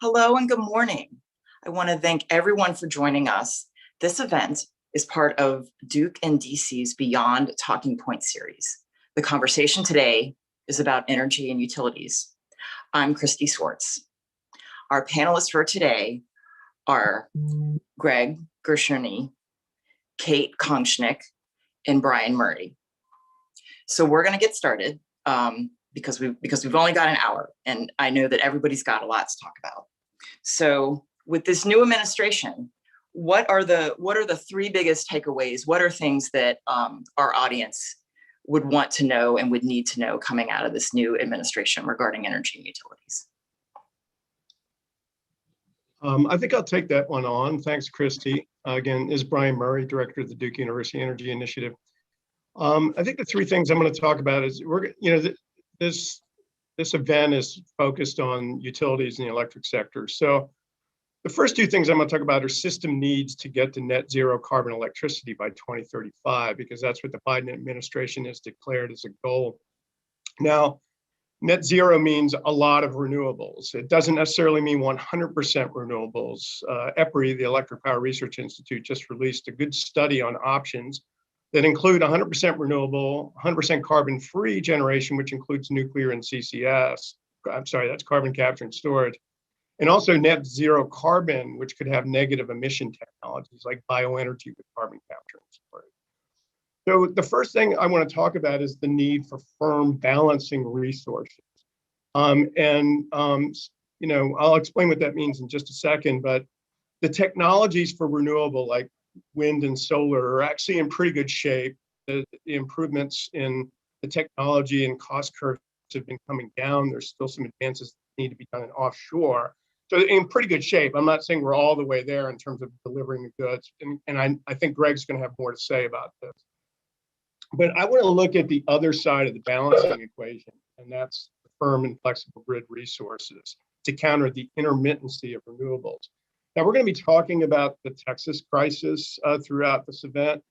Hello and good morning. I want to thank everyone for joining us. This event is part of Duke and DC's Beyond Talking Point series. The conversation today is about energy and utilities. I'm Christy Swartz. Our panelists for today are Greg Gershuny, Kate Konschnik, and Brian Murray. So we're going to get started because we've only got an hour, and I know that everybody's got a lot to talk about. So with this new administration, what are the three biggest takeaways? What are things that our audience would want to know and would need to know coming out of this new administration regarding energy and utilities? I think I'll take that one on. Thanks, Christy. Again, is Brian Murray, Director of the Duke University Energy Initiative. I think the three things I'm going to talk about is this event is focused on utilities in the electric sector. So the first two things I'm going to talk about are system needs to get to net zero carbon electricity by 2035, because that's what the Biden administration has declared as a goal. Now, net zero means a lot of renewables. It doesn't necessarily mean 100% renewables. EPRI, the Electric Power Research Institute, just released a good study on options that include 100% renewable, 100% carbon-free generation, which includes nuclear and CCS. I'm sorry, that's carbon capture and storage. And also net zero carbon, which could have negative emission technologies like bioenergy with carbon capture and storage. So the first thing I want to talk about is the need for firm balancing resources. I'll explain what that means in just a second, but the technologies for renewable, like wind and solar, are actually in pretty good shape. The improvements in the technology and cost curves have been coming down. There's still some advances that need to be done in offshore. So in pretty good shape. I'm not saying we're all the way there in terms of delivering the goods. And I think Greg's going to have more to say about this. But I want to look at the other side of the balancing equation, and that's the firm and flexible grid resources to counter the intermittency of renewables. Now, we're going to be talking about the Texas crisis throughout this event.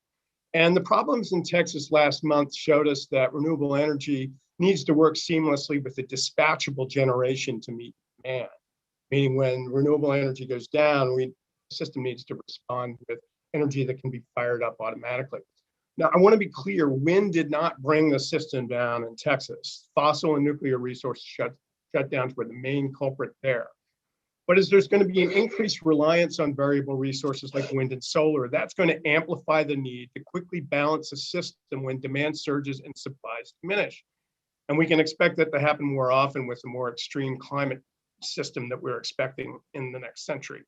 And the problems in Texas last month showed us that renewable energy needs to work seamlessly with the dispatchable generation to meet demand. Meaning when renewable energy goes down, the system needs to respond with energy that can be fired up automatically. Now, I want to be clear, wind did not bring the system down in Texas. Fossil and nuclear resources shut down were the main culprit there. But as there's going to be an increased reliance on variable resources like wind and solar, that's going to amplify the need to quickly balance the system when demand surges and supplies diminish. And we can expect that to happen more often with a more extreme climate system that we're expecting in the next century.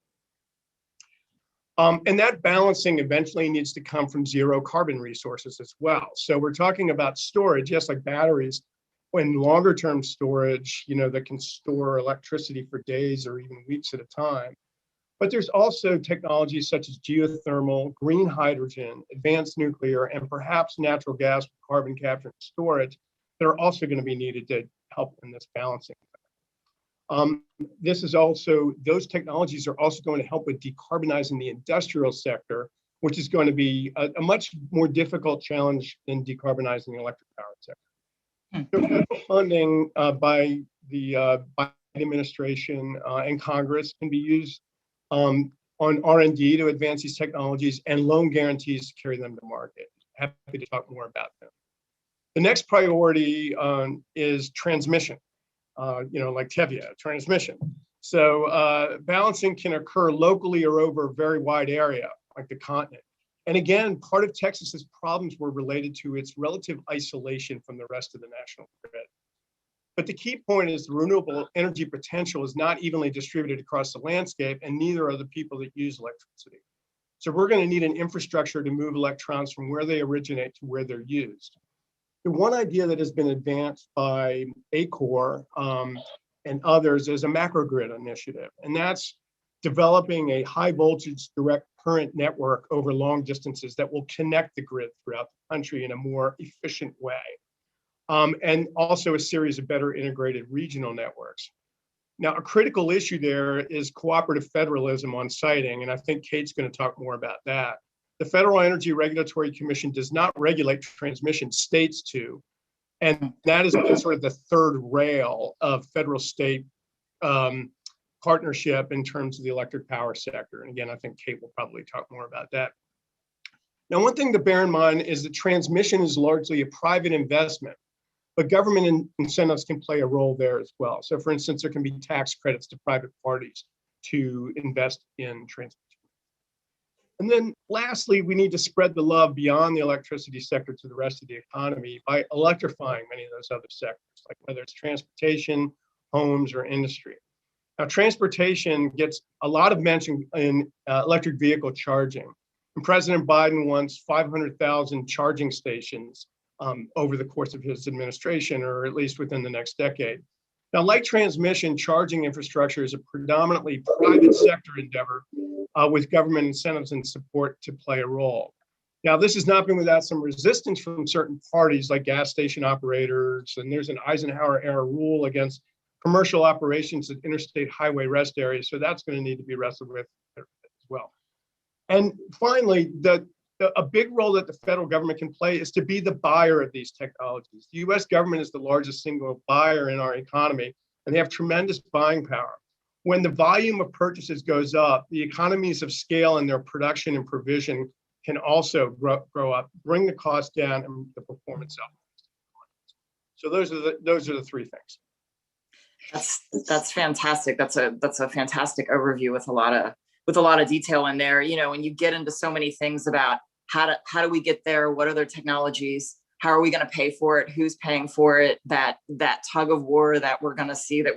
And that balancing eventually needs to come from zero carbon resources as well. So we're talking about storage, yes, like batteries, when longer term storage, that can store electricity for days or even weeks at a time. But there's also technologies such as geothermal, green hydrogen, advanced nuclear, and perhaps natural gas with carbon capture and storage that are also going to be needed to help in this balancing. Those technologies are also going to help with decarbonizing the industrial sector, which is going to be a much more difficult challenge than decarbonizing the electric power sector. So funding by the Biden administration and Congress can be used on R&D to advance these technologies and loan guarantees to carry them to market. Happy to talk more about them. The next priority is transmission. Like 𝐏𝐵𝐞𝐬𝐬, transmission. So balancing can occur locally or over a very wide area, like the continent. And again, part of Texas's problems were related to its relative isolation from the rest of the national grid. But the key point is the renewable energy potential is not evenly distributed across the landscape, and neither are the people that use electricity. So we're going to need an infrastructure to move electrons from where they originate to where they're used. The one idea that has been advanced by 𝐓𝐴Core and others is a macrogrid initiative, and that's developing a high voltage direct current network over long distances that will connect the grid throughout the country in a more efficient way, and also a series of better integrated regional networks. Now, a critical issue there is cooperative federalism on siting, and I think Kate's going to talk more about that. The Federal Energy Regulatory Commission does not regulate transmission, states do, and that is sort of the third rail of federal-state partnership in terms of the electric power sector. And again, I think Kate will probably talk more about that. Now, one thing to bear in mind is that transmission is largely a private investment, but government incentives can play a role there as well. So for instance, there can be tax credits to private parties to invest in transmission. And then lastly, we need to spread the love beyond the electricity sector to the rest of the economy by electrifying many of those other sectors, like whether it's transportation, homes, or industry. Now, transportation gets a lot of mention in electric vehicle charging. And President Biden wants 500,000 charging stations over the course of his administration, or at least within the next decade. Now, like transmission, charging infrastructure is a predominantly private sector endeavor with government incentives and support to play a role. Now, this has not been without some resistance from certain parties like gas station operators, and there's an Eisenhower-era rule against commercial operations at interstate highway rest areas, so that's going to need to be wrestled with as well. And finally, a big role that the federal government can play is to be the buyer of these technologies. The US government is the largest single buyer in our economy, and they have tremendous buying power. When the volume of purchases goes up, the economies of scale in their production and provision can also grow up, bring the cost down, and the performance up. So those are the three things. That's fantastic. That's a fantastic overview with a lot of detail in there. You know, when you get into so many things about how do we get there, what are their technologies, how are we going to pay for it, who's paying for it, that tug of war that we're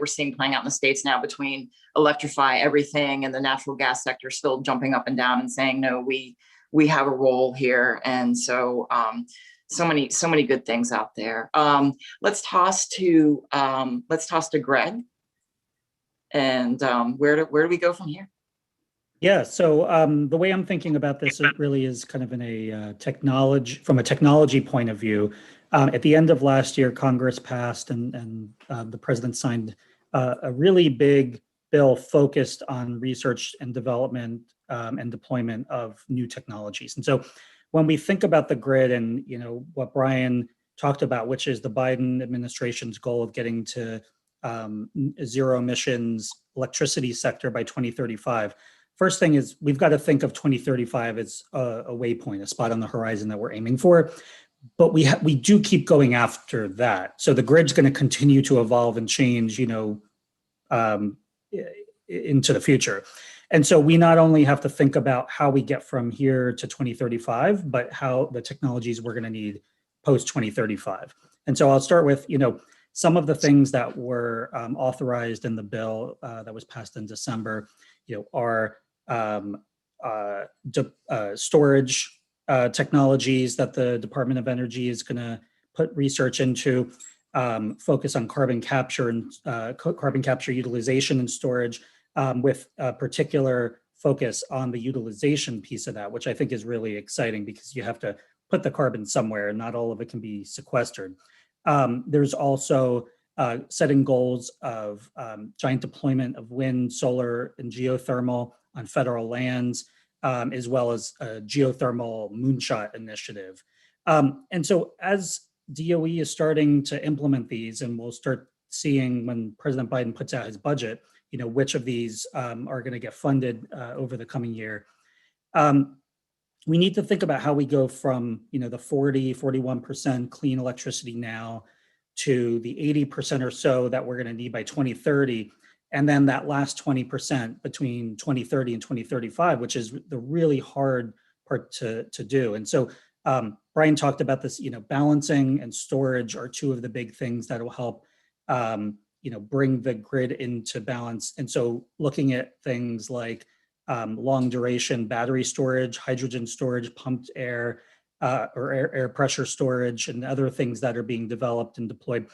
seeing playing out in the States now between electrify everything and the natural gas sector still jumping up and down and saying, no, we have a role here. And so so many good things out there. Let's toss to Greg, and where do we go from here? Yeah, so the way I'm thinking about this, it really is kind of in a technology point of view. At the end of last year, Congress passed and the president signed a really big bill focused on research and development and deployment of new technologies. And so when we think about the grid and what Brian talked about, which is the Biden administration's goal of getting to zero emissions electricity sector by 2035, first thing is we've got to think of 2035 as a waypoint, a spot on the horizon that we're aiming for. But we do keep going after that. So the grid's going to continue to evolve and change, into the future. And so we not only have to think about how we get from here to 2035, but how the technologies we're going to need post 2035. And so I'll start with, some of the things that were authorized in the bill that was passed in December, are storage technologies that the Department of Energy is going to put research into, focus on carbon capture and carbon capture utilization and storage, with a particular focus on the utilization piece of that, which I think is really exciting because you have to put the carbon somewhere and not all of it can be sequestered. There's also setting goals of giant deployment of wind, solar, and geothermal on federal lands, as well as a geothermal moonshot initiative. And so as DOE is starting to implement these, and we'll start seeing when President Biden puts out his budget, which of these are going to get funded over the coming year. We need to think about how we go from, the 41% clean electricity now to the 80% or so that we're going to need by 2030. And then that last 20% between 2030 and 2035, which is the really hard part to do. And so Brian talked about this, balancing and storage are two of the big things that will help, bring the grid into balance. And so looking at things like long duration battery storage, hydrogen storage, pumped air, or air pressure storage, and other things that are being developed and deployed.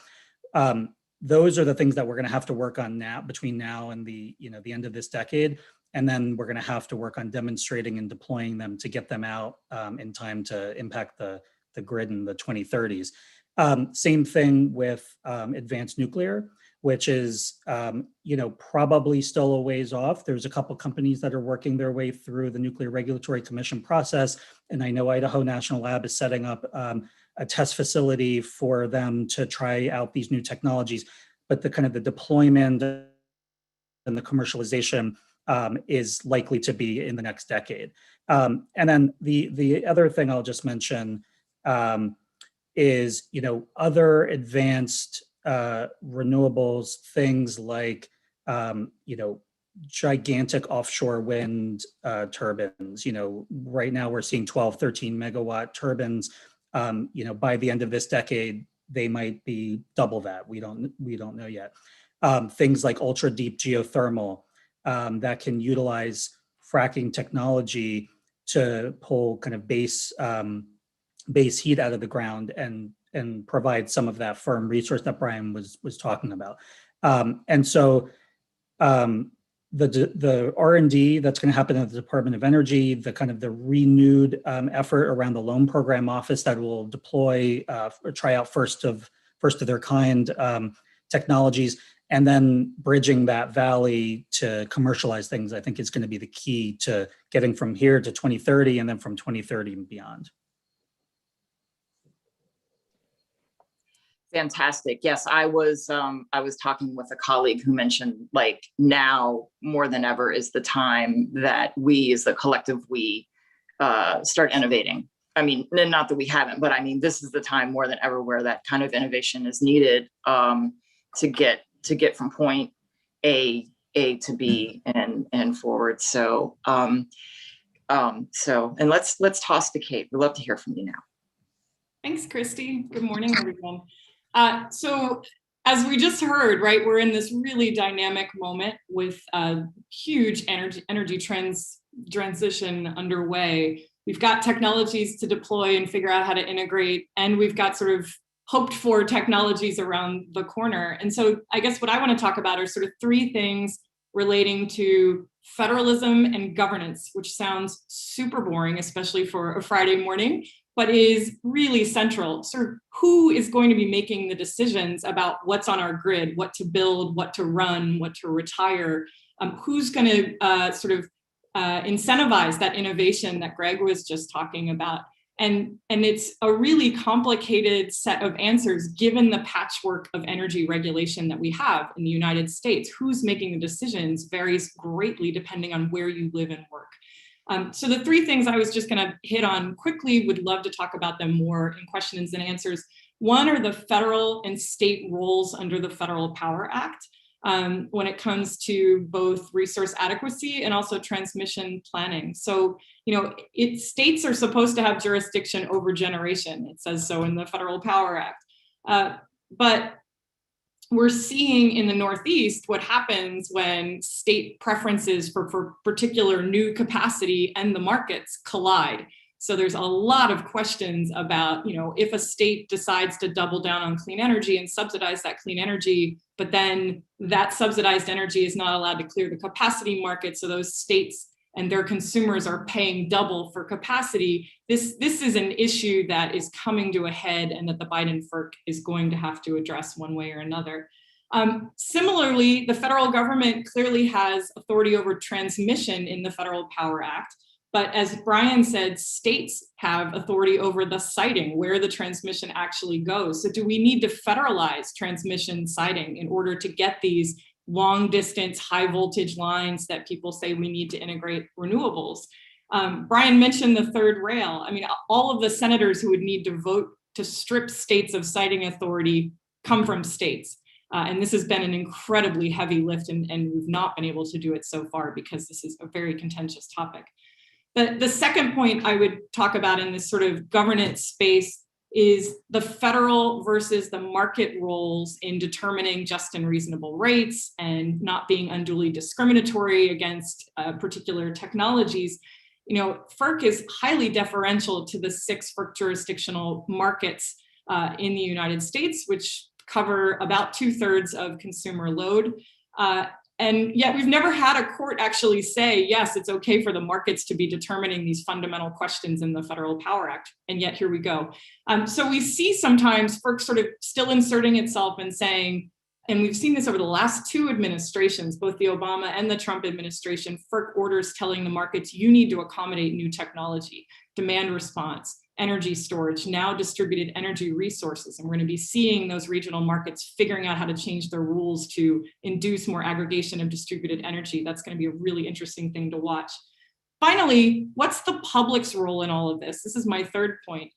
Those are the things that we're going to have to work on now between now and the end of this decade. And then we're going to have to work on demonstrating and deploying them to get them out in time to impact the grid in the 2030s. Same thing with advanced nuclear, which is, probably still a ways off. There's a couple companies that are working their way through the Nuclear Regulatory Commission process. And I know Idaho National Lab is setting up a test facility for them to try out these new technologies. But the deployment the commercialization is likely to be in the next decade. And then the other thing I'll just mention is, other advanced renewables, things like, gigantic offshore wind turbines. Right now we're seeing 12, 13 megawatt turbines. By the end of this decade, they might be double that. We don't know yet. Things like ultra deep geothermal that can utilize fracking technology to pull kind of base heat out of the ground and provide some of that firm resource that Brian was talking about. And so the R&D that's going to happen at the Department of Energy, the renewed effort around the Loan Program Office that will deploy or try out first of their kind technologies, and then bridging that valley to commercialize things, I think is going to be the key to getting from here to 2030 and then from 2030 and beyond. Fantastic. Yes, I was talking with a colleague who mentioned, like, now more than ever is the time that we, as the collective we, start innovating. I mean, not that we haven't, but I mean, this is the time more than ever where that kind of innovation is needed to get from point A to B and forward. So and let's toss to Kate. We'd love to hear from you now. Thanks, Christy. Good morning, everyone. So as we just heard, right, we're in this really dynamic moment with huge energy transition underway. We've got technologies to deploy and figure out how to integrate, and we've got sort of hoped for technologies around the corner. And so I guess what I want to talk about are sort of three things relating to federalism and governance, which sounds super boring, especially for a Friday morning, but is really central. Sort of who is going to be making the decisions about what's on our grid, what to build, what to run, what to retire, who's going to incentivize that innovation that Greg was just talking about. And it's a really complicated set of answers given the patchwork of energy regulation that we have in the United States. Who's making the decisions varies greatly depending on where you live and work. So the three things I was just going to hit on quickly, would love to talk about them more in questions and answers. One are the federal and state roles under the Federal Power Act when it comes to both resource adequacy and also transmission planning. So, states are supposed to have jurisdiction over generation. It says so in the Federal Power Act. But we're seeing in the Northeast what happens when state preferences for particular new capacity and the markets collide. So there's a lot of questions about, if a state decides to double down on clean energy and subsidize that clean energy, but then that subsidized energy is not allowed to clear the capacity market. So those states and their consumers are paying double for capacity. This is an issue that is coming to a head and that the Biden FERC is going to have to address one way or another. Similarly, the federal government clearly has authority over transmission in the Federal Power Act. But as Brian said, states have authority over the siting, where the transmission actually goes. So do we need to federalize transmission siting in order to get these long distance, high voltage lines that people say we need to integrate renewables? Brian mentioned the third rail. I mean, all of the senators who would need to vote to strip states of siting authority come from states. And this has been an incredibly heavy lift, and we've not been able to do it so far because this is a very contentious topic. The second point I would talk about in this sort of governance space is the federal versus the market roles in determining just and reasonable rates and not being unduly discriminatory against particular technologies. FERC is highly deferential to the 6 FERC jurisdictional markets in the United States, which cover about 2/3 of consumer load. And yet we've never had a court actually say, yes, it's okay for the markets to be determining these fundamental questions in the Federal Power Act. And yet here we go. So we see sometimes FERC sort of still inserting itself and saying, and we've seen this over the last 2 administrations, both the Obama and the Trump administration, FERC orders telling the markets, you need to accommodate new technology, demand response, energy storage, now distributed energy resources. And we're going to be seeing those regional markets figuring out how to change their rules to induce more aggregation of distributed energy. That's going to be a really interesting thing to watch. Finally, what's the public's role in all of this? This is my third point.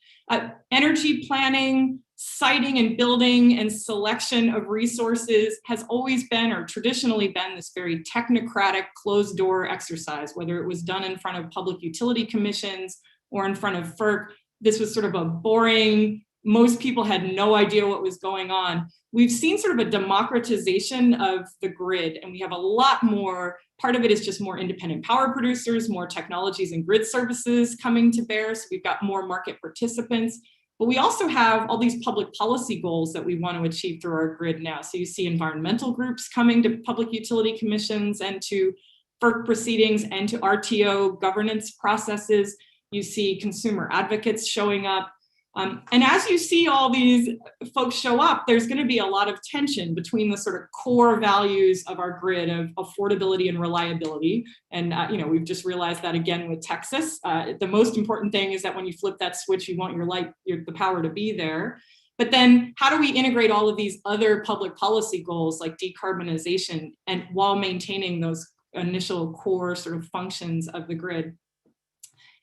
Energy planning, siting and building and selection of resources has always been, or traditionally been, this very technocratic closed door exercise, whether it was done in front of public utility commissions or in front of FERC. This was sort of a boring, most people had no idea what was going on. We've seen sort of a democratization of the grid, and we have a lot more. Part of it is just more independent power producers, more technologies and grid services coming to bear. So we've got more market participants, but we also have all these public policy goals that we want to achieve through our grid now. So you see environmental groups coming to public utility commissions and to FERC proceedings and to RTO governance processes. You see consumer advocates showing up. And as you see all these folks show up, there's going to be a lot of tension between the sort of core values of our grid of affordability and reliability. And we've just realized that again with Texas. The most important thing is that when you flip that switch, you want the power to be there. But then how do we integrate all of these other public policy goals like decarbonization and while maintaining those initial core sort of functions of the grid?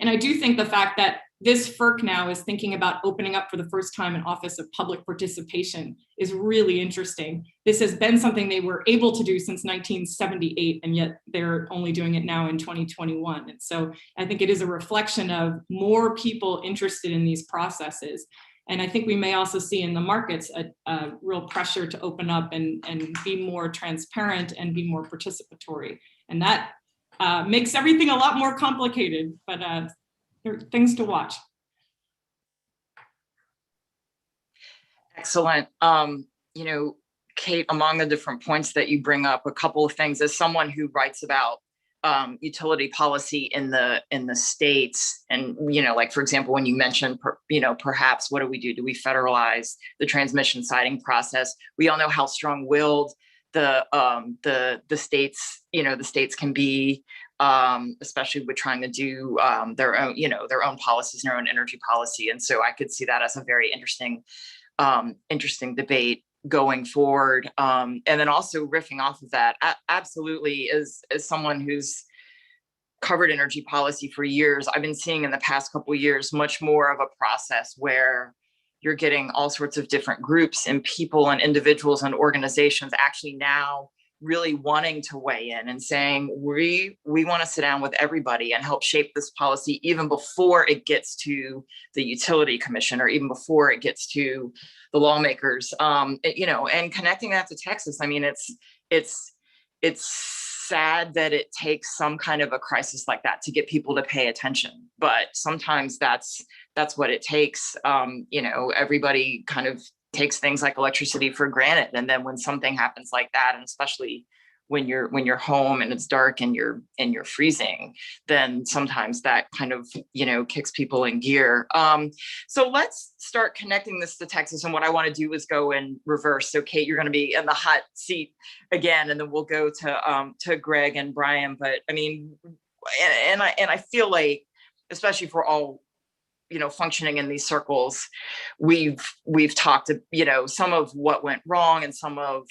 And I do think the fact that this FERC now is thinking about opening up for the first time an Office of Public Participation is really interesting. This has been something they were able to do since 1978, and yet they're only doing it now in 2021. And so I think it is a reflection of more people interested in these processes. And I think we may also see in the markets a real pressure to open up and be more transparent and be more participatory. And that makes everything a lot more complicated, but there are things to watch. Excellent. Kate, among the different points that you bring up, a couple of things as someone who writes about utility policy in the states, and like for example, when you mentioned perhaps what do we do? Do we federalize the transmission siting process? We all know how strong-willed the states can be, especially with trying to do their own policies and their own energy policy. And so I could see that as a very interesting debate going forward. And then also riffing off of that, absolutely, as someone who's covered energy policy for years, I've been seeing in the past couple of years much more of a process where you're getting all sorts of different groups and people and individuals and organizations actually now really wanting to weigh in and saying, we want to sit down with everybody and help shape this policy even before it gets to the utility commission or even before it gets to the lawmakers, and connecting that to Texas. I mean, it's sad that it takes some kind of a crisis like that to get people to pay attention, but sometimes that's what it takes. Everybody kind of takes things like electricity for granted, and then when something happens like that, and especially when you're home and it's dark and you're freezing, then sometimes that kind of kicks people in gear. So let's start connecting this to Texas, and what I want to do is go in reverse. So Kate, you're going to be in the hot seat again, and then we'll go to Greg and Brian. But I mean, and I feel like, especially for all functioning in these circles, we've talked some of what went wrong and some of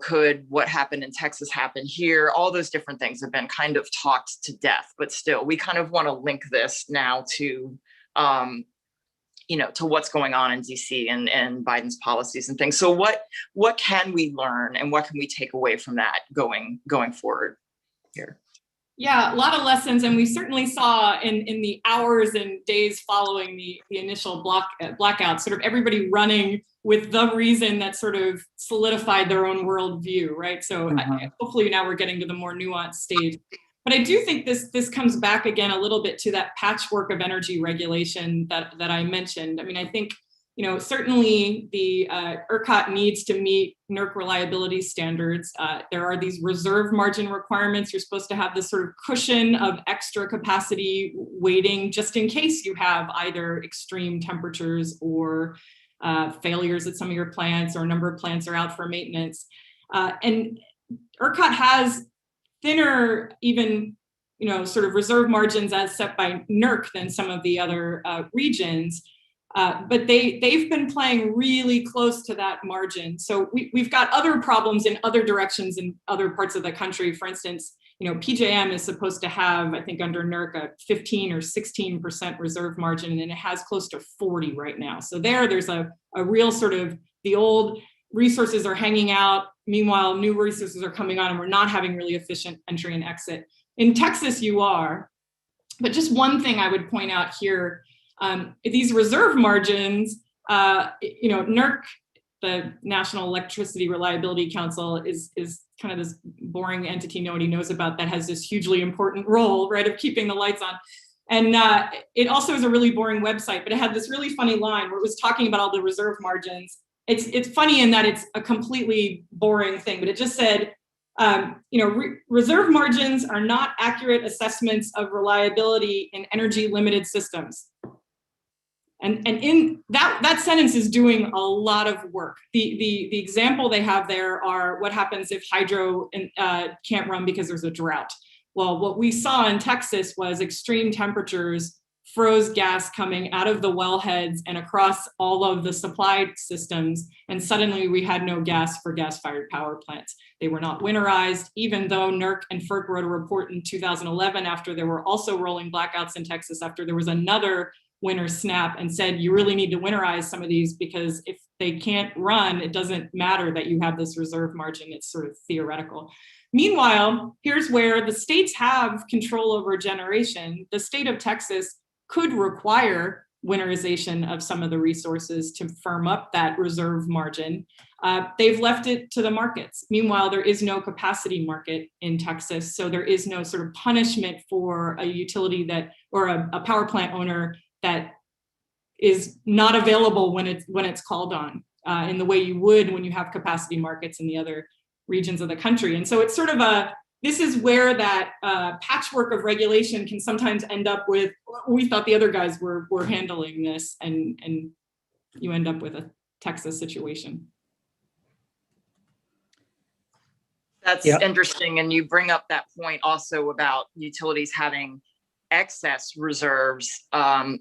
could what happened in Texas happen here. All those different things have been kind of talked to death, but still we kind of want to link this now to to what's going on in DC and Biden's policies and things. So what can we learn and what can we take away from that going forward here? Yeah, a lot of lessons, and we certainly saw in the hours and days following the initial blackout, sort of everybody running with the reason that sort of solidified their own worldview, right? So hopefully now we're getting to the more nuanced stage. But I do think this comes back again a little bit to that patchwork of energy regulation that I mentioned. I mean, I think certainly the ERCOT needs to meet NERC reliability standards. There are these reserve margin requirements. You're supposed to have this sort of cushion of extra capacity waiting just in case you have either extreme temperatures or failures at some of your plants, or a number of plants are out for maintenance. And ERCOT has thinner even sort of reserve margins as set by NERC than some of the other regions. But they've been playing really close to that margin. So we've got other problems in other directions in other parts of the country. For instance, PJM is supposed to have, I think under NERC, a 15 or 16% reserve margin, and it has close to 40 right now. So there's a real sort of, the old resources are hanging out. Meanwhile, new resources are coming on, and we're not having really efficient entry and exit. In Texas, you are. But just one thing I would point out here, these reserve margins, NERC, the National Electricity Reliability Council, is kind of this boring entity nobody knows about that has this hugely important role, right, of keeping the lights on. And it also is a really boring website, but it had this really funny line where it was talking about all the reserve margins. It's funny in that it's a completely boring thing, but it just said, reserve margins are not accurate assessments of reliability in energy limited systems. And in that sentence is doing a lot of work. The example they have there are what happens if hydro can't run because there's a drought. Well, what we saw in Texas was extreme temperatures froze gas coming out of the wellheads and across all of the supply systems. And suddenly we had no gas for gas-fired power plants. They were not winterized, even though NERC and FERC wrote a report in 2011 after there were also rolling blackouts in Texas, after there was another winter snap, and said, you really need to winterize some of these, because if they can't run, it doesn't matter that you have this reserve margin. It's sort of theoretical. Meanwhile, here's where the states have control over generation. The state of Texas could require winterization of some of the resources to firm up that reserve margin. They've left it to the markets. Meanwhile, there is no capacity market in Texas, so there is no sort of punishment for a utility that, or a power plant owner that is not available when it's called on, in the way you would when you have capacity markets in the other regions of the country. And so it's sort of this is where that patchwork of regulation can sometimes end up with, we thought the other guys were handling this, and you end up with a Texas situation. That's interesting. And you bring up that point also about utilities having excess reserves. I'm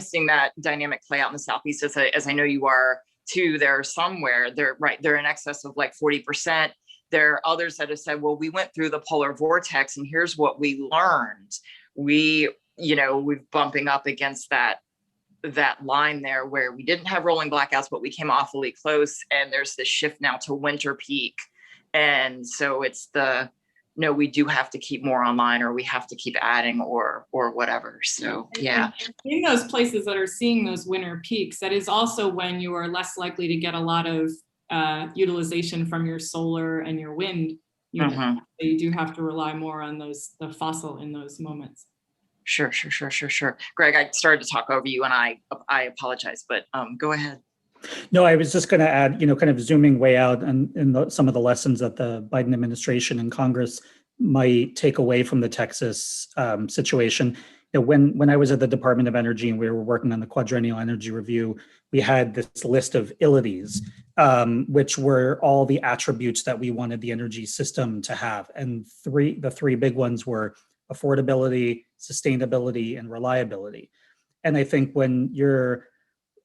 seeing that dynamic play out in the Southeast, as I know you are too. There are somewhere they're in excess of like 40%. There are others that have said, well, we went through the polar vortex and here's what we learned. We're bumping up against that line there where we didn't have rolling blackouts, but we came awfully close. And there's this shift now to winter peak. And so it's no, we do have to keep more online, or we have to keep adding, or whatever. So yeah. In those places that are seeing those winter peaks, that is also when you are less likely to get a lot of utilization from your solar and your wind units. So you do have to rely more on the fossil in those moments. Sure. Greg, I started to talk over you, and I apologize, but go ahead. No, I was just going to add, kind of zooming way out and some of the lessons that the Biden administration and Congress might take away from the Texas situation. When I was at the Department of Energy and we were working on the Quadrennial Energy Review, we had this list of ilities, which were all the attributes that we wanted the energy system to have. And the three big ones were affordability, sustainability, and reliability. And I think when you're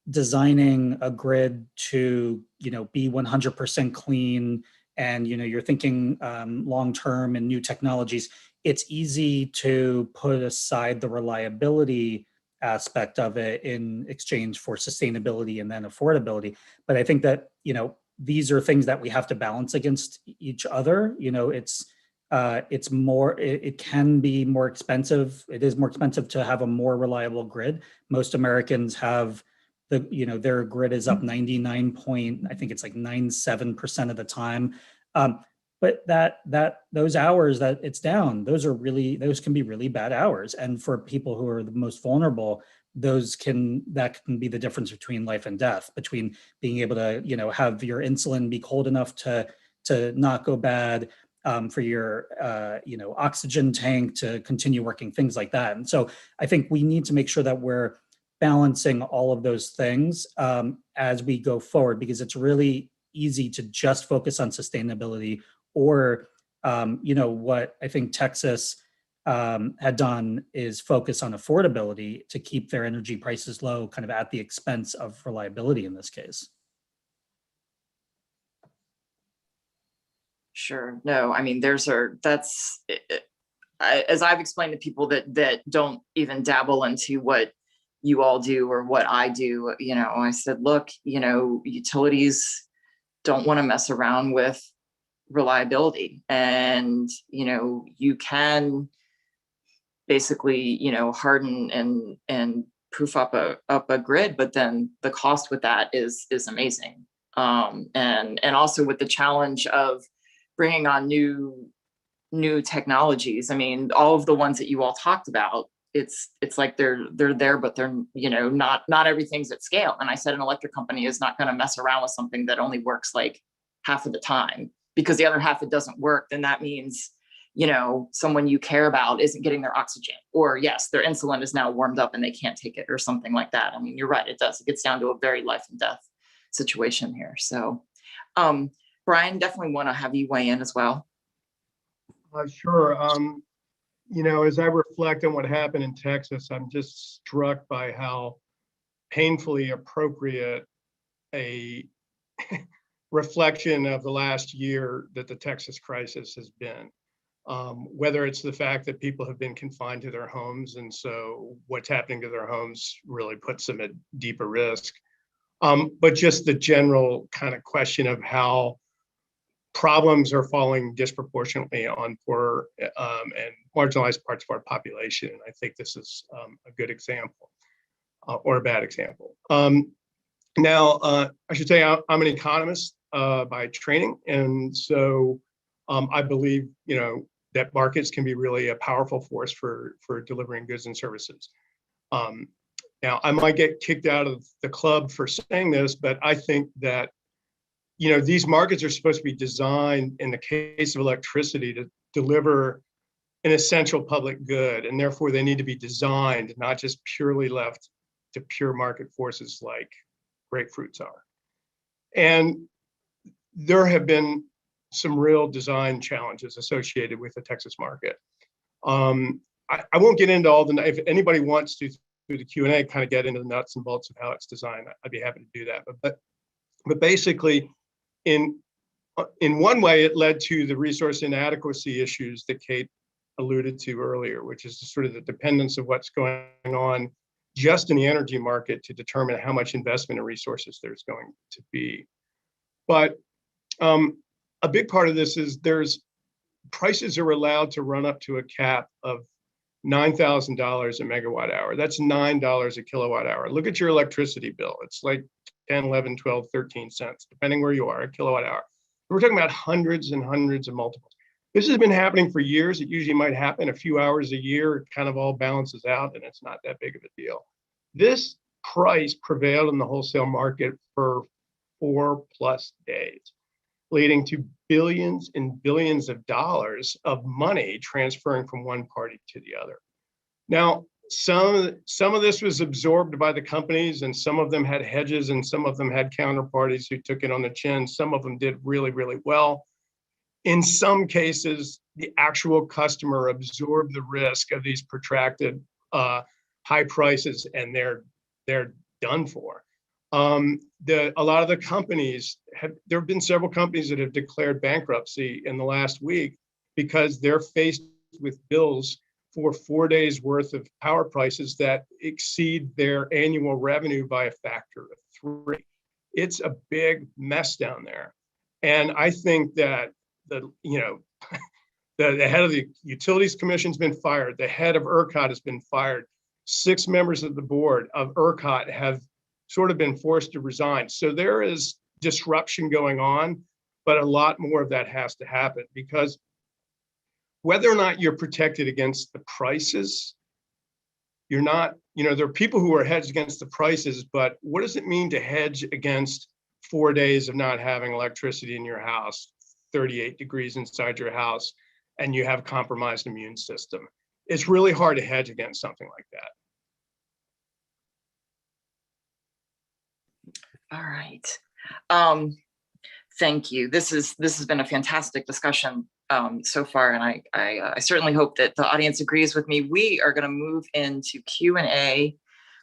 designing a grid to, be 100% clean, and, you're thinking long-term and new technologies, it's easy to put aside the reliability aspect of it in exchange for sustainability and then affordability. But I think that, these are things that we have to balance against each other. It can be more expensive. It is more expensive to have a more reliable grid. Most Americans have their grid is up 97% of the time. But those hours that it's down, those can be really bad hours. And for people who are the most vulnerable, that can be the difference between life and death, between being able to, have your insulin be cold enough to not go bad, for your, oxygen tank to continue working, things like that. And so I think we need to make sure that we're balancing all of those things as we go forward, because it's really easy to just focus on sustainability, or what I think Texas had done is focus on affordability to keep their energy prices low, kind of at the expense of reliability in this case. Sure. No, I mean, as I've explained to people that don't even dabble into what you all do or what I do, I said, look, utilities don't want to mess around with reliability, and you can basically harden and proof up a grid, but then the cost with that is amazing, and also with the challenge of bringing on new technologies. I mean, all of the ones that you all talked about, it's like they're there, but they're not everything's at scale. And I said an electric company is not going to mess around with something that only works like half of the time, because the other half it doesn't work. Then that means someone you care about isn't getting their oxygen, or yes, their insulin is now warmed up and they can't take it, or something like that. I mean, you're right, it gets down to a very life and death situation here. So Brian, definitely want to have you weigh in as well. Sure. As I reflect on what happened in Texas, I'm just struck by how painfully appropriate a reflection of the last year that the Texas crisis has been. Whether it's the fact that people have been confined to their homes, and so what's happening to their homes really puts them at deeper risk. But just the general kind of question of how problems are falling disproportionately on poor and marginalized parts of our population. And I think this is a good example or a bad example. Now, I should say I'm an economist by training. And so I believe, that markets can be really a powerful force for delivering goods and services. Now, I might get kicked out of the club for saying this, but I think that these markets are supposed to be designed, in the case of electricity, to deliver an essential public good, and therefore they need to be designed, not just purely left to pure market forces like grapefruits are. And there have been some real design challenges associated with the Texas market. I won't get into all if anybody wants to, through the Q&A, kind of get into the nuts and bolts of how it's designed, I'd be happy to do that. But basically, in one way, it led to the resource inadequacy issues that Kate alluded to earlier, which is sort of the dependence of what's going on just in the energy market to determine how much investment and resources there's going to be. But a big part of this is prices are allowed to run up to a cap of $9,000 a megawatt hour. That's $9 a kilowatt hour. Look at your electricity bill. It's like 10, 11, 12, 13 cents, depending where you are, a kilowatt hour. We're talking about hundreds and hundreds of multiples. This has been happening for years. It usually might happen a few hours a year. It kind of all balances out, and it's not that big of a deal. This price prevailed in the wholesale market for 4+ days, leading to billions and billions of dollars of money transferring from one party to the other. Now, some of this was absorbed by the companies, and some of them had hedges, and some of them had counterparties who took it on the chin. Some of them did really, really well. In some cases, the actual customer absorbed the risk of these protracted high prices, and they're done for. A lot of the companies there have been several companies that have declared bankruptcy in the last week because they're faced with bills for 4 days worth of power prices that exceed their annual revenue by a factor of 3. It's a big mess down there. And I think that the head of the Utilities Commission's been fired. The head of ERCOT has been fired. 6 members of the board of ERCOT have sort of been forced to resign. So there is disruption going on, but a lot more of that has to happen, because whether or not you're protected against the prices, you're not, there are people who are hedged against the prices, but what does it mean to hedge against 4 days of not having electricity in your house, 38 degrees inside your house, and you have a compromised immune system? It's really hard to hedge against something like that. All right. Thank you. This has been a fantastic discussion. so far, and I certainly hope that the audience agrees with me. We are going to move into Q&A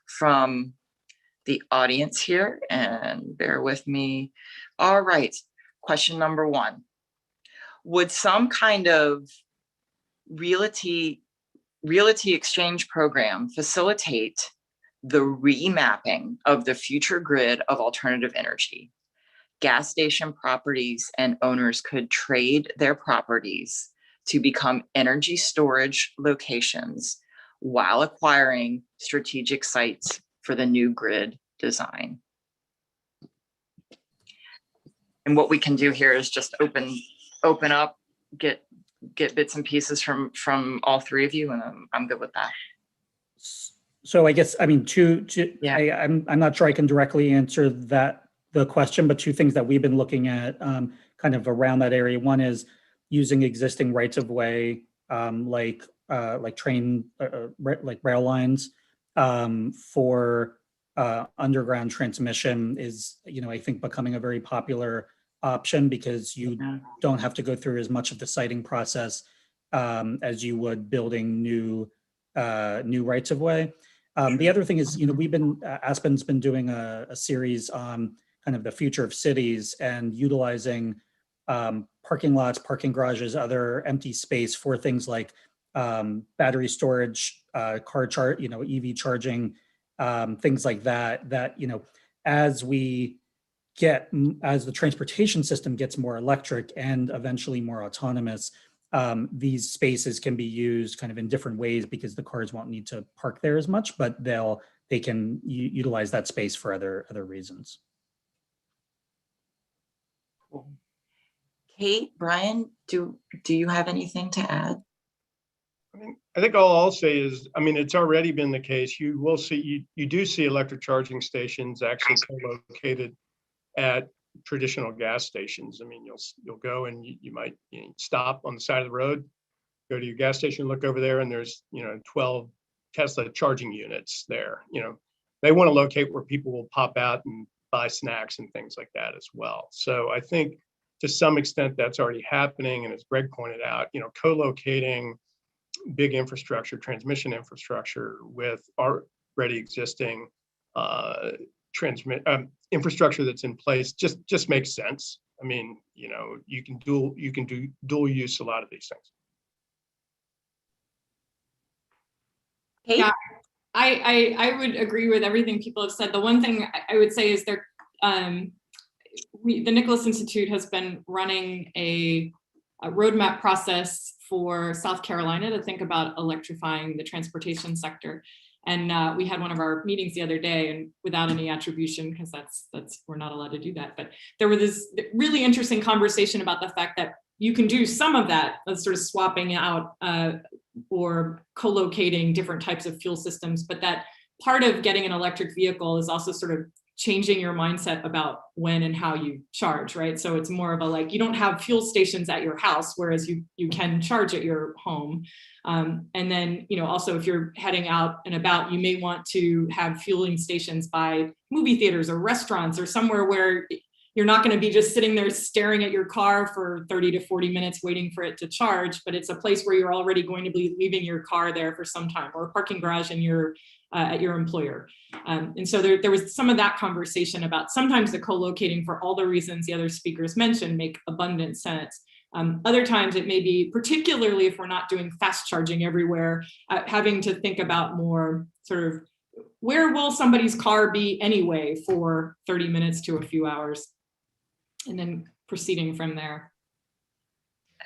from the audience here, and bear with me. All right, question number 1. Would some kind of realty exchange program facilitate the remapping of the future grid of alternative energy? Gas station properties and owners could trade their properties to become energy storage locations while acquiring strategic sites for the new grid design. And what we can do here is just open up, get bits and pieces from all 3 of you, and I'm good with that. So I guess, I mean, Yeah. I'm not sure I can directly answer the question, but 2 things that we've been looking at kind of around that area. One is using existing rights of way, like train, like rail lines, for underground transmission is, I think becoming a very popular option, because you don't have to go through as much of the siting process as you would building new rights of way. The other thing is, Aspen's been doing a series on kind of the future of cities and utilizing parking lots, parking garages, other empty space for things like battery storage, car charge, EV charging, things like that, as the transportation system gets more electric and eventually more autonomous, these spaces can be used kind of in different ways, because the cars won't need to park there as much, but they can utilize that space for other reasons. Cool. Kate, Brian, do you have anything to add? I think all I'll say is, it's already been the case. You will see, you do see electric charging stations actually co-located at traditional gas stations. You'll go and you might stop on the side of the road, go to your gas station, look over there, and there's 12 Tesla charging units there. They want to locate where people will pop out and buy snacks and things like that as well. So I think to some extent that's already happening. And as Greg pointed out, co-locating big infrastructure, transmission infrastructure with already existing infrastructure that's in place just makes sense. You can do dual use a lot of these things. Kate? Yeah, I would agree with everything people have said. The one thing I would say is the Nicholas Institute has been running a roadmap process for South Carolina to think about electrifying the transportation sector. And we had one of our meetings the other day, and without any attribution, because that's we're not allowed to do that. But there was this really interesting conversation about the fact that you can do some of that, sort of swapping out or co-locating different types of fuel systems, but that part of getting an electric vehicle is also sort of changing your mindset about when and how you charge, right? So it's more of a, you don't have fuel stations at your house, whereas you can charge at your home. And then, also if you're heading out and about, you may want to have fueling stations by movie theaters or restaurants or somewhere where you're not going to be just sitting there staring at your car for 30 to 40 minutes waiting for it to charge, but it's a place where you're already going to be leaving your car there for some time, or a parking garage in at your employer. And so there was some of that conversation about sometimes the co-locating, for all the reasons the other speakers mentioned, make abundant sense. Other times it may be, particularly if we're not doing fast charging everywhere, having to think about more sort of, where will somebody's car be anyway for 30 minutes to a few hours? And then proceeding from there.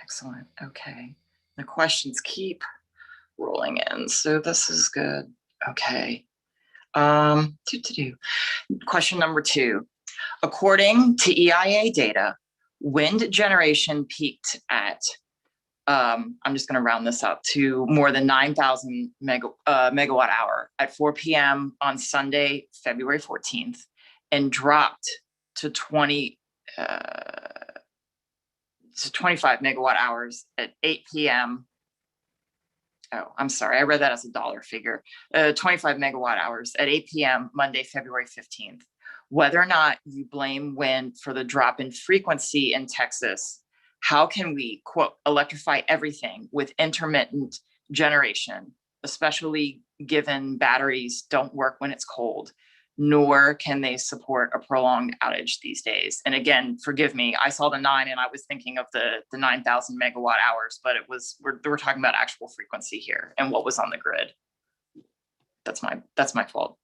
Excellent. Okay. The questions keep rolling in, so this is good. Okay. Question number 2. According to EIA data, wind generation peaked at, I'm just going to round this up to more than 9,000 megawatt hour at 4 p.m. on Sunday, February 14th, and dropped to 25 megawatt hours at 8 p.m. Oh, I'm sorry. I read that as a dollar figure. 25 megawatt hours at 8 p.m. Monday, February 15th. Whether or not you blame wind for the drop in frequency in Texas, how can we, quote, electrify everything with intermittent generation, especially given batteries don't work when it's cold, nor can they support a prolonged outage these days. And again, forgive me, I saw the 9 and I was thinking of the 9,000 megawatt hours, but we're talking about actual frequency here and what was on the grid. That's my fault.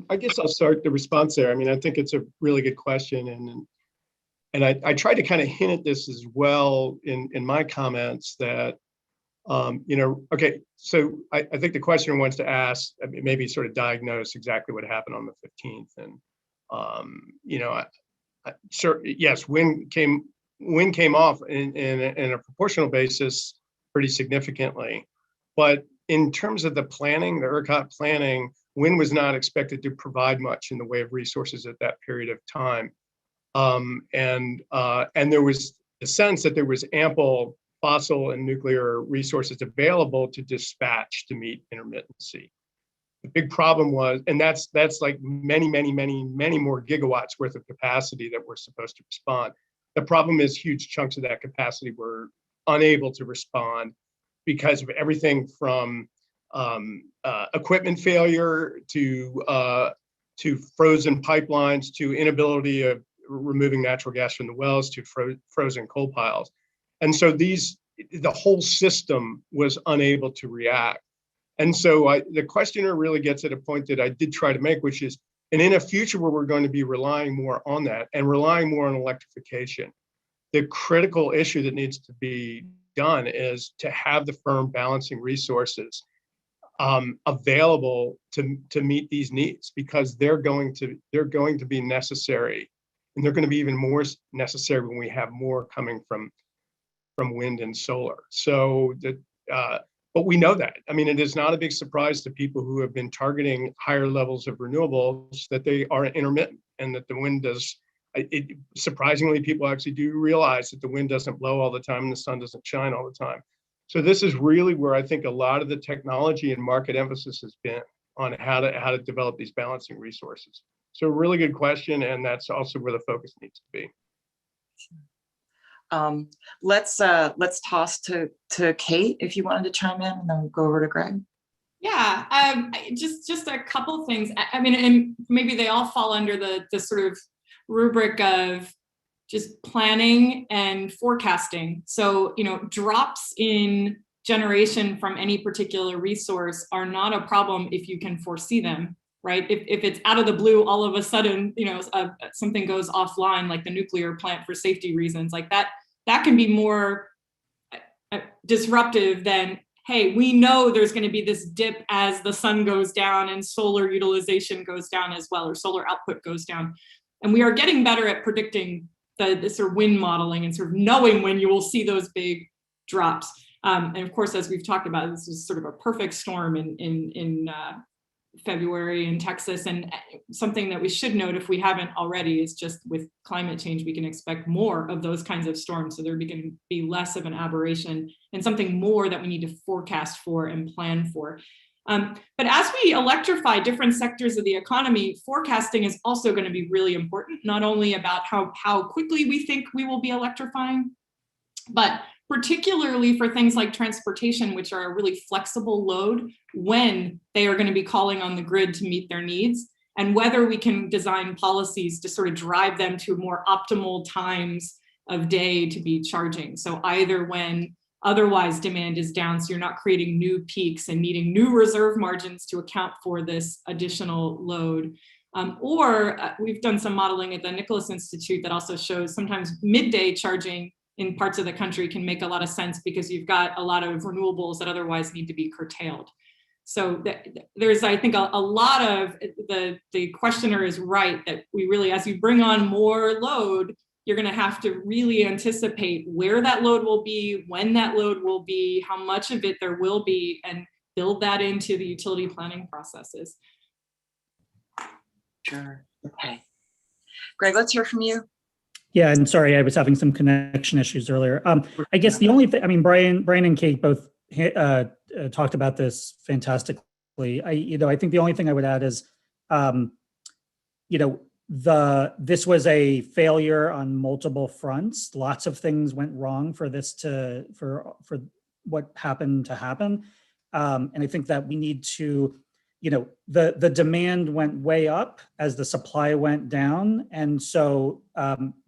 I guess I'll start the response there. I mean, I think it's a really good question, and I tried to kind of hint at this as well in my comments that, okay, so I think the questioner wants to ask, maybe sort of diagnose exactly what happened on the 15th, and sure, yes, wind came off in a proportional basis pretty significantly, but in terms of the planning, the ERCOT planning, wind was not expected to provide much in the way of resources at that period of time. And there was a sense that there was ample fossil and nuclear resources available to dispatch to meet intermittency. The big problem was, and that's like many more gigawatts worth of capacity that were supposed to respond. The problem is huge chunks of that capacity were unable to respond because of everything from equipment failure to frozen pipelines, to inability of removing natural gas from the wells, to frozen coal piles. And so the whole system was unable to react. And so the questioner really gets at a point that I did try to make, which is, and in a future where we're going to be relying more on that and relying more on electrification, the critical issue that needs to be done is to have the firm balancing resources available to meet these needs, because they're going to be necessary, and they're going to be even more necessary when we have more coming from wind and solar. So but we know that. I mean, it is not a big surprise to people who have been targeting higher levels of renewables that they are intermittent, and that the wind does. Surprisingly, people actually do realize that the wind doesn't blow all the time and the sun doesn't shine all the time. So this is really where I think a lot of the technology and market emphasis has been on how to develop these balancing resources. So a really good question, and that's also where the focus needs to be. Let's toss to Kate if you wanted to chime in, and then we'll go over to Greg. Yeah, just a couple of things. I mean, and maybe they all fall under the sort of rubric of just planning and forecasting. So, drops in generation from any particular resource are not a problem if you can foresee them, right? If it's out of the blue, all of a sudden, something goes offline, like the nuclear plant for safety reasons, like that can be more disruptive than, hey, we know there's going to be this dip as the sun goes down and solar utilization goes down as well, or solar output goes down. And we are getting better at predicting the sort of wind modeling and sort of knowing when you will see those big drops. And of course, as we've talked about, this was sort of a perfect storm in February in Texas. And something that we should note, if we haven't already, is just with climate change, we can expect more of those kinds of storms. So there can be less of an aberration and something more that we need to forecast for and plan for. But as we electrify different sectors of the economy, forecasting is also going to be really important, not only about how quickly we think we will be electrifying, but particularly for things like transportation, which are a really flexible load, when they are going to be calling on the grid to meet their needs, and whether we can design policies to sort of drive them to more optimal times of day to be charging. So either when otherwise demand is down, so you're not creating new peaks and needing new reserve margins to account for this additional load. Or we've done some modeling at the Nicholas Institute that also shows sometimes midday charging in parts of the country can make a lot of sense because you've got a lot of renewables that otherwise need to be curtailed. So there's, I think, a lot of, the questioner is right that we really, as you bring on more load, you're going to have to really anticipate where that load will be, when that load will be, how much of it there will be, and build that into the utility planning processes. Sure. Okay. Greg, let's hear from you. Yeah, and sorry, I was having some connection issues earlier. I guess the only thing, I mean, Brian and Kate both talked about this fantastically. I think the only thing I would add is, this was a failure on multiple fronts. Lots of things went wrong for this for what happened to happen. And I think that we need to, the demand went way up as the supply went down. And so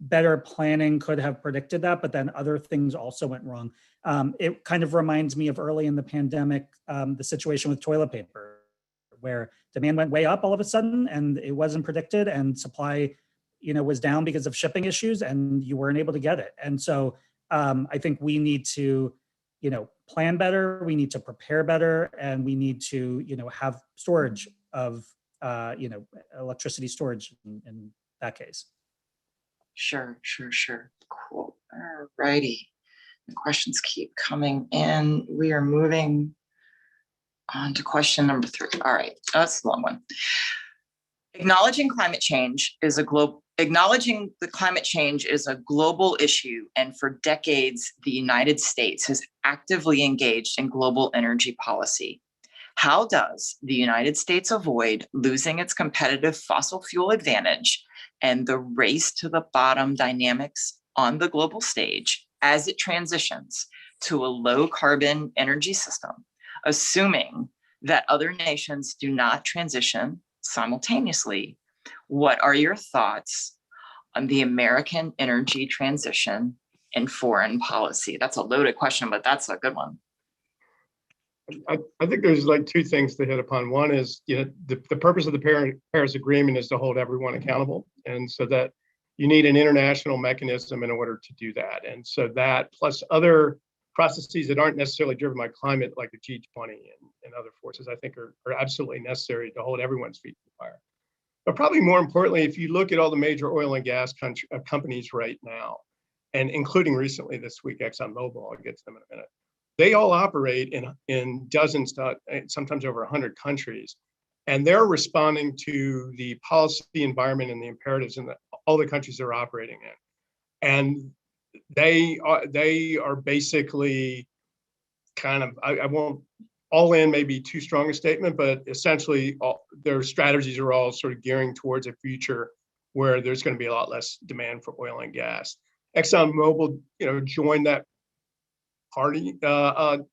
better planning could have predicted that, but then other things also went wrong. It kind of reminds me of early in the pandemic, the situation with toilet paper, where demand went way up all of a sudden and it wasn't predicted, and supply, was down because of shipping issues and you weren't able to get it. And so I think we need to, plan better, we need to prepare better, and we need to, have storage of, electricity storage in that case. Sure. Cool. All righty. The questions keep coming in. We are moving on to question number 3. All right, that's a long one. Acknowledging the climate change is a global issue, and for decades, the United States has actively engaged in global energy policy. How does the United States avoid losing its competitive fossil fuel advantage and the race to the bottom dynamics on the global stage as it transitions to a low carbon energy system, assuming that other nations do not transition simultaneously? What are your thoughts on the American energy transition in foreign policy? That's a loaded question, but that's a good one. I think there's like 2 things to hit upon. One is, the purpose of the Paris Agreement is to hold everyone accountable. And so that you need an international mechanism in order to do that. And so that plus other processes that aren't necessarily driven by climate, like the G20 and other forces, I think are absolutely necessary to hold everyone's feet to the fire. But probably more importantly, if you look at all the major oil and gas companies right now, and including recently this week, ExxonMobil, I'll get to them in a minute, they all operate in dozens, sometimes over 100 countries. And they're responding to the policy environment and the imperatives in all the countries they're operating in. And they are basically kind of, I won't, all in may be too strong a statement, but essentially their strategies are all sort of gearing towards a future where there's going to be a lot less demand for oil and gas. ExxonMobil, joined that party,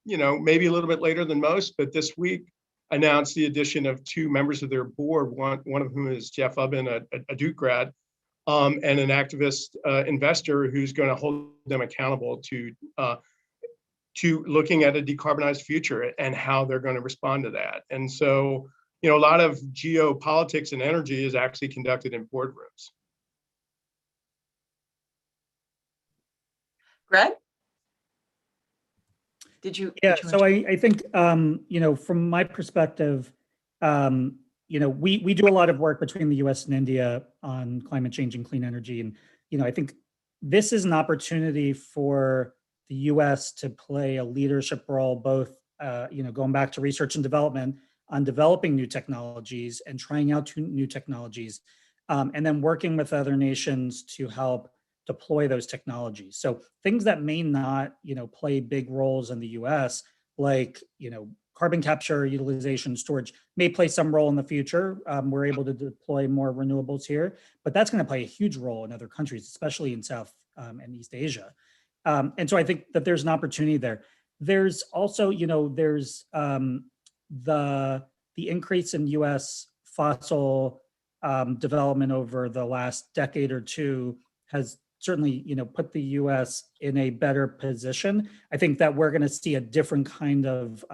maybe a little bit later than most, but this week announced the addition of 2 members of their board, one of whom is Jeff Ubben, a Duke grad, and an activist investor who's going to hold them accountable to looking at a decarbonized future and how they're going to respond to that. And so, a lot of geopolitics and energy is actually conducted in boardrooms. Greg? Did you? So I think, from my perspective, we do a lot of work between the US and India on climate change and clean energy. And, I think this is an opportunity for the US to play a leadership role, both, going back to research and development on developing new technologies and trying out new technologies, and then working with other nations to help deploy those technologies. So things that may not, play big roles in the US, like, carbon capture, utilization, storage may play some role in the future. We're able to deploy more renewables here, but that's going to play a huge role in other countries, especially in South and East Asia. And so I think that there's an opportunity there. There's also, there's the increase in US fossil development over the last decade or 2 has certainly, put the US in a better position. I think that we're going to see a different kind of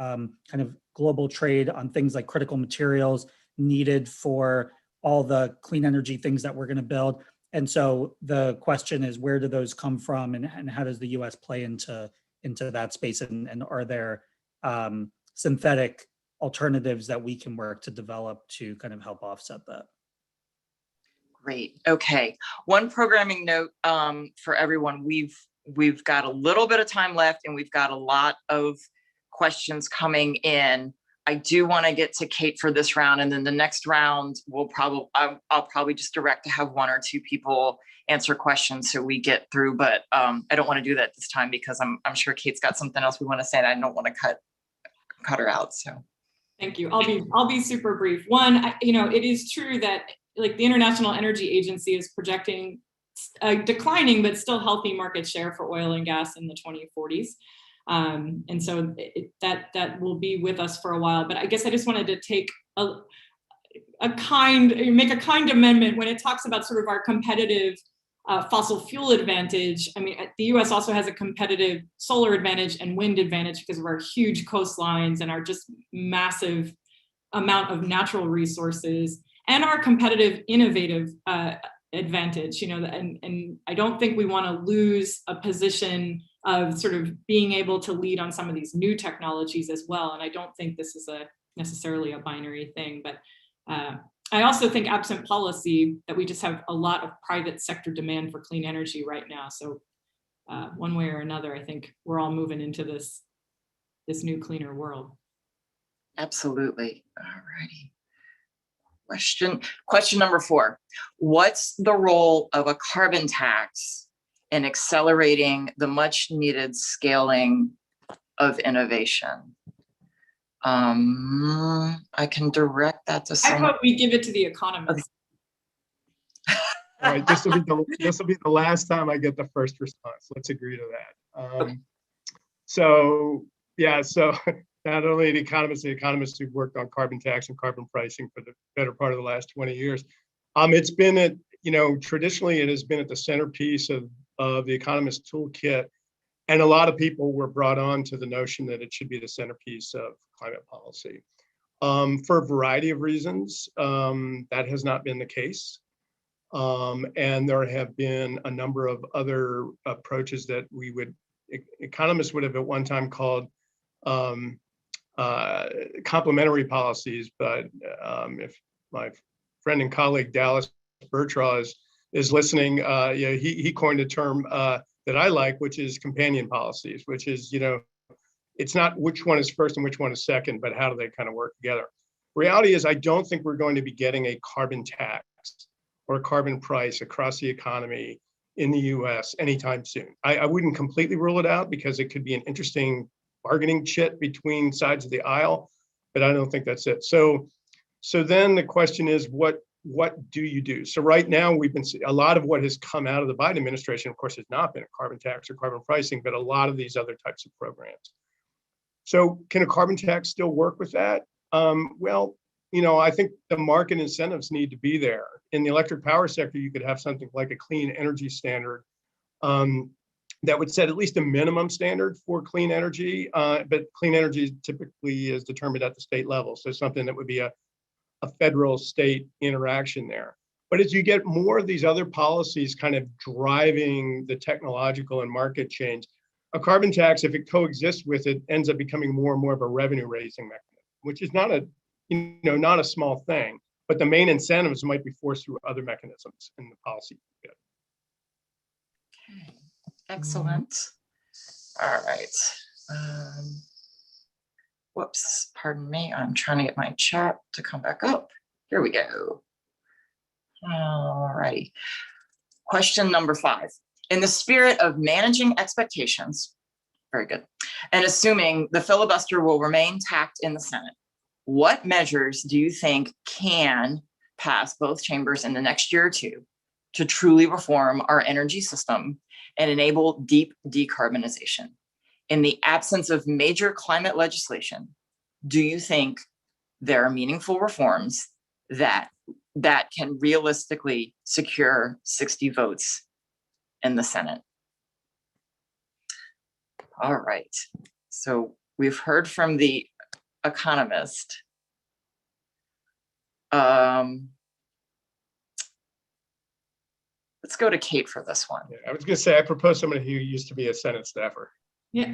global trade on things like critical materials needed for all the clean energy things that we're going to build. And so the question is, where do those come from, and how does the US play into that space? And are there synthetic alternatives that we can work to develop to kind of help offset that? Great. Okay. One programming note for everyone. We've got a little bit of time left, and we've got a lot of questions coming in. I do want to get to Kate for this round, and then the next round I'll probably just direct to have 1 or 2 people answer questions so we get through. But I don't want to do that this time because I'm sure Kate's got something else we want to say, and I don't want to cut her out. So thank you. I'll be super brief. One, it is true that like the International Energy Agency is projecting a declining but still healthy market share for oil and gas in the 2040s. And so that will be with us for a while. But I guess I just wanted to take make a kind amendment when it talks about sort of our competitive fossil fuel advantage. I mean, the US also has a competitive solar advantage and wind advantage because of our huge coastlines and our just massive amount of natural resources and our competitive innovative advantage, and I don't think we want to lose a position of sort of being able to lead on some of these new technologies as well. And I don't think this is necessarily a binary thing, but I also think absent policy that we just have a lot of private sector demand for clean energy right now. So one way or another, I think we're all moving into this new cleaner world. Absolutely. All righty. Question number 4. What's the role of a carbon tax in accelerating the much needed scaling of innovation? I can direct that to I someone. hope we give it to the economists. All right, this will be the last time I get the first response. Let's agree to that. Okay. So not only the economists who've worked on carbon tax and carbon pricing for the better part of the last 20 years. It's been traditionally it has been at the centerpiece of the economist toolkit. And a lot of people were brought on to the notion that it should be the centerpiece of climate policy. For a variety of reasons, that has not been the case. And there have been a number of other approaches that economists would have at one time called complementary policies, but if my friend and colleague Dallas Bertraw is listening, he coined a term that I like, which is companion policies, which is, it's not which one is first and which one is second, but how do they kind of work together? Reality is, I don't think we're going to be getting a carbon tax or a carbon price across the economy in the US anytime soon. I wouldn't completely rule it out because it could be an interesting bargaining chit between sides of the aisle, but I don't think that's it. So then the question is, what do you do? So right now we've been a lot of what has come out of the Biden administration, of course, has not been a carbon tax or carbon pricing, but a lot of these other types of programs. So can a carbon tax still work with that? Well, I think the market incentives need to be there. In the electric power sector, you could have something like a clean energy standard that would set at least a minimum standard for clean energy, but clean energy typically is determined at the state level. So something that would be a federal state interaction there. But as you get more of these other policies kind of driving the technological and market change, a carbon tax, if it coexists with it, ends up becoming more and more of a revenue raising mechanism, which is not a small thing, but the main incentives might be forced through other mechanisms in the policy. Okay. Excellent. All right. Whoops, pardon me. I'm trying to get my chat to come back up. Here we go. All righty. Question number 5. In the spirit of managing expectations, very good, and assuming the filibuster will remain tacked in the Senate, what measures do you think can pass both chambers in the next year or two to truly reform our energy system and enable deep decarbonization? In the absence of major climate legislation, do you think there are meaningful reforms that can realistically secure 60 votes in the Senate? All right. So we've heard from the economist. Let's go to Kate for this one. Yeah, I was going to say, I propose somebody who used to be a Senate staffer. Yeah.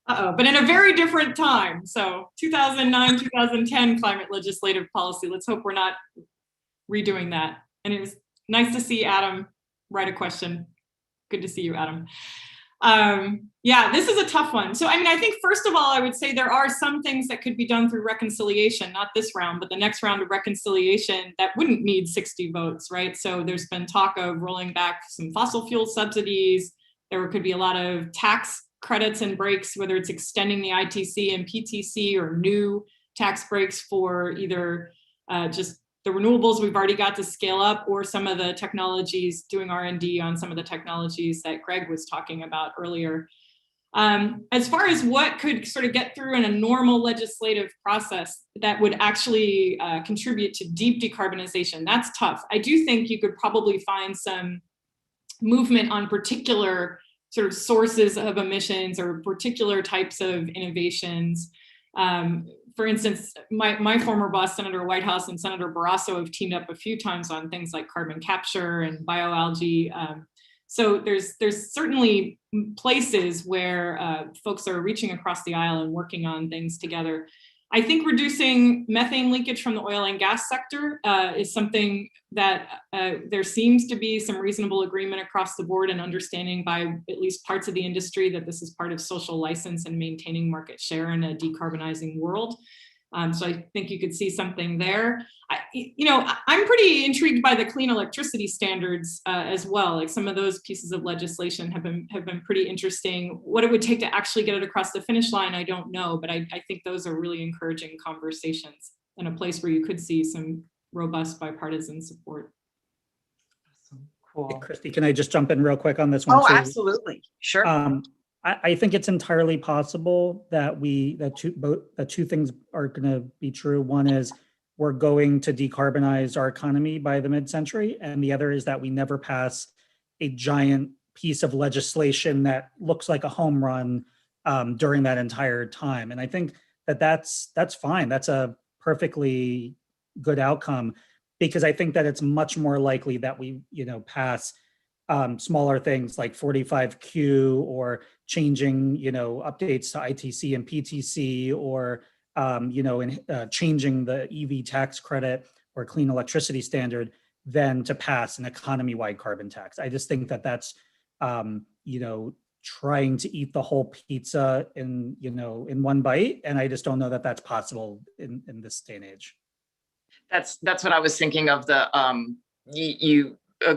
But in a very different time. So 2009, 2010 climate legislative policy. Let's hope we're not redoing that. And it was nice to see Adam write a question. Good to see you, Adam. Yeah, this is a tough one. So, I think first of all, I would say there are some things that could be done through reconciliation, not this round, but the next round of reconciliation that wouldn't need 60 votes, right? So there's been talk of rolling back some fossil fuel subsidies. There could be a lot of tax credits and breaks, whether it's extending the ITC and PTC or new tax breaks for either just the renewables we've already got to scale up, or some of the technologies, doing R&D on some of the technologies that Greg was talking about earlier. As far as what could sort of get through in a normal legislative process that would actually contribute to deep decarbonization, that's tough. I do think you could probably find some movement on particular sort of sources of emissions or particular types of innovations. For instance, my former boss, Senator Whitehouse, and Senator Barrasso have teamed up a few times on things like carbon capture and bioalgae. So there's certainly places where folks are reaching across the aisle and working on things together. I think reducing methane leakage from the oil and gas sector is something that there seems to be some reasonable agreement across the board and understanding by at least parts of the industry that this is part of social license and maintaining market share in a decarbonizing world. So I think you could see something there. I'm pretty intrigued by the clean electricity standards as well. Like some of those pieces of legislation have been pretty interesting. What it would take to actually get it across the finish line, I don't know, but I think those are really encouraging conversations and a place where you could see some robust bipartisan support. Awesome. Cool. Hey, Christy, can I just jump in real quick on this one? Oh, too? absolutely. Sure. I think it's entirely possible that two things are going to be true. One is we're going to decarbonize our economy by the mid-century, and the other is that we never pass a giant piece of legislation that looks like a home run during that entire time. And I think that's fine. That's a perfectly good outcome, because I think that it's much more likely that we pass smaller things like 45Q or changing, updates to ITC and PTC, or, changing the EV tax credit or clean electricity standard than to pass an economy-wide carbon tax. I just think that that's, trying to eat the whole pizza in one bite. And I just don't know that that's possible in this day and age. That's what I was thinking of, the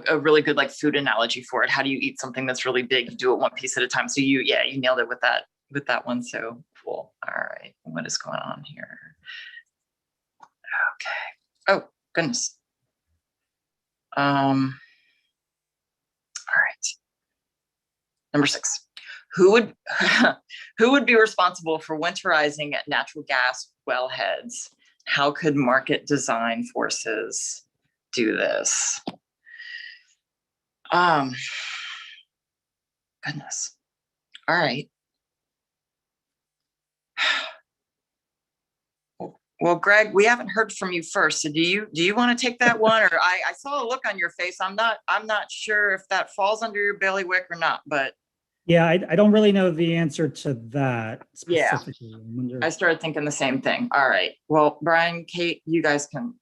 a really good like food analogy for it. How do you eat something that's really big? You do it one piece at a time. So you nailed it with that one. So cool. All right. What is going on here? Okay. Oh, goodness. All right. Number 6. Who would be responsible for winterizing natural gas wellheads? How could market design forces do this? Goodness. All right. Well, Greg, we haven't heard from you first. So do you want to take that one? Or I saw a look on your face. I'm not sure if that falls under your bailiwick or not, but yeah, I don't really know the answer to that specifically. Yeah, I started thinking the same thing. All right. Well, Brian, Kate, you guys can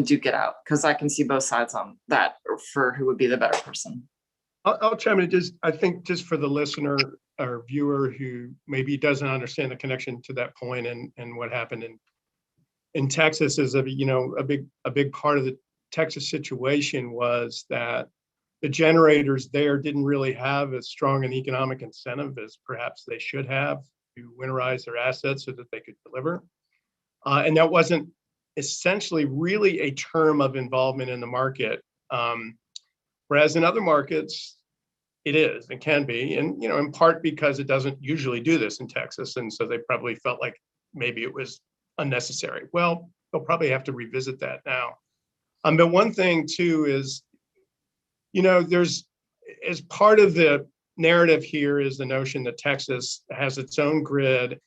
duke it out, because I can see both sides on that for who would be the better person. I'll chime in. I think just for the listener or viewer who maybe doesn't understand the connection to that point and what happened in Texas is a big part of the Texas situation was that the generators there didn't really have as strong an economic incentive as perhaps they should have to winterize their assets so that they could deliver. And that wasn't essentially really a term of involvement in the market. Whereas in other markets, it is and can be, and in part because it doesn't usually do this in Texas. And so they probably felt like maybe it was unnecessary. Well, they'll probably have to revisit that now. But one thing too is, there's, as part of the narrative here is the notion that Texas has its own grid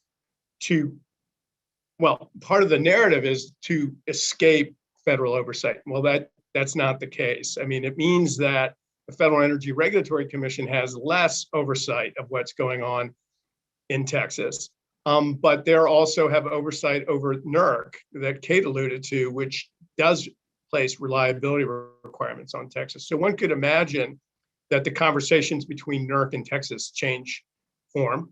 part of the narrative is to escape federal oversight. Well, that's not the case. I mean, it means that the Federal Energy Regulatory Commission has less oversight of what's going on in Texas. But they also have oversight over NERC that Kate alluded to, which does place reliability requirements on Texas. So one could imagine that the conversations between NERC and Texas change form,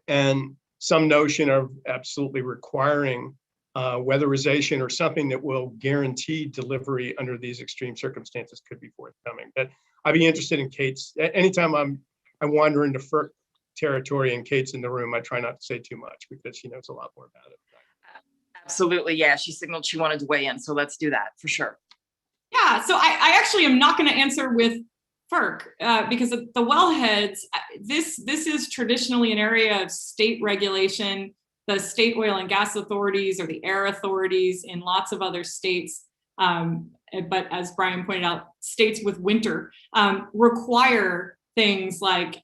and some notion of absolutely requiring weatherization or something that will guarantee delivery under these extreme circumstances could be forthcoming. But I'd be interested in Kate's. Anytime I wander into FERC territory and Kate's in the room, I try not to say too much because she knows a lot more about it. Absolutely, yeah, she signaled she wanted to weigh in, so let's do that for sure. Yeah, so I actually am not going to answer with FERC because the wellheads, this is traditionally an area of state regulation. The state oil and gas authorities or the air authorities in lots of other states, but as Brian pointed out, states with winter require things like,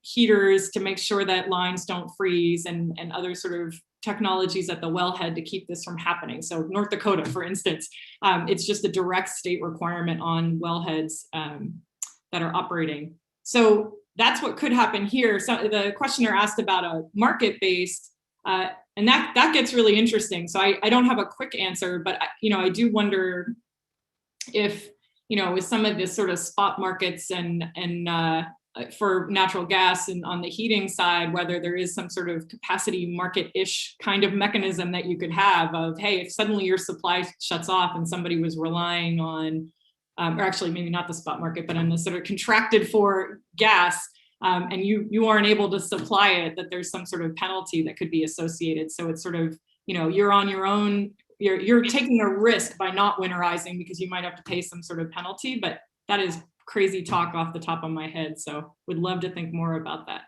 heaters to make sure that lines don't freeze and other sort of technologies at the wellhead to keep this from happening. So North Dakota, for instance, it's just a direct state requirement on wellheads that are operating. So that's what could happen here. So the questioner asked about a market-based, and that gets really interesting. So I don't have a quick answer, but I do wonder if, with some of this sort of spot markets and for natural gas and on the heating side, whether there is some sort of capacity market-ish kind of mechanism that you could have of, hey, if suddenly your supply shuts off and somebody was relying on, or actually maybe not the spot market, but on the sort of contracted for gas, and you aren't able to supply it, that there's some sort of penalty that could be associated. So it's sort of, you're on your own, you're taking a risk by not winterizing because you might have to pay some sort of penalty, but that is crazy talk off the top of my head. So would love to think more about that.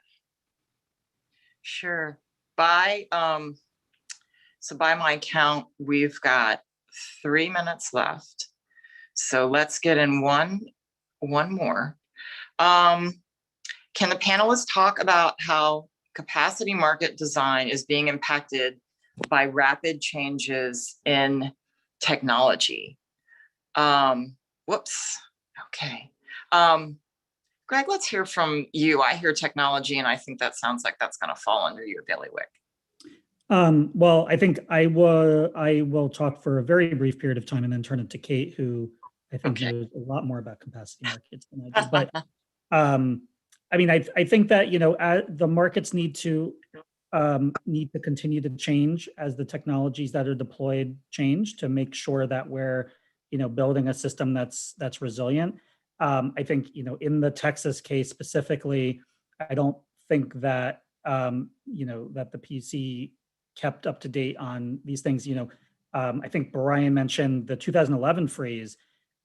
Sure. So by my count, we've got 3 minutes left. So let's get in one more. Can the panelists talk about how capacity market design is being impacted by rapid changes in technology? Whoops. Okay. Greg, let's hear from you. I hear technology, and I think that sounds like that's going to fall under your bailiwick. Well, I think I will talk for a very brief period of time and then turn it to Kate, who I think knows a lot more about capacity markets than I do. But I mean, I think that the markets need to continue to change as the technologies that are deployed change to make sure that we're building a system that's resilient. I think in the Texas case specifically, I don't think that that the PC kept up to date on these things. I think Brian mentioned the 2011 freeze.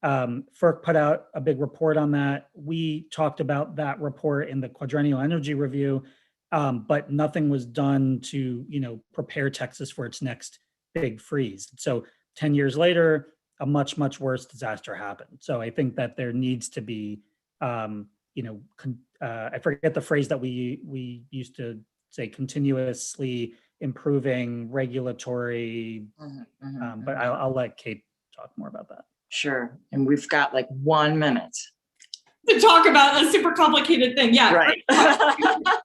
FERC put out a big report on that. We talked about that report in the Quadrennial Energy Review, but nothing was done to prepare Texas for its next big freeze. So 10 years later, a much worse disaster happened. So I think that there needs to be, I forget the phrase that we used to say, continuously improving regulatory, but I'll let Kate talk more about that. Sure. And we've got like 1 minute to talk about a super complicated thing. Yeah, right.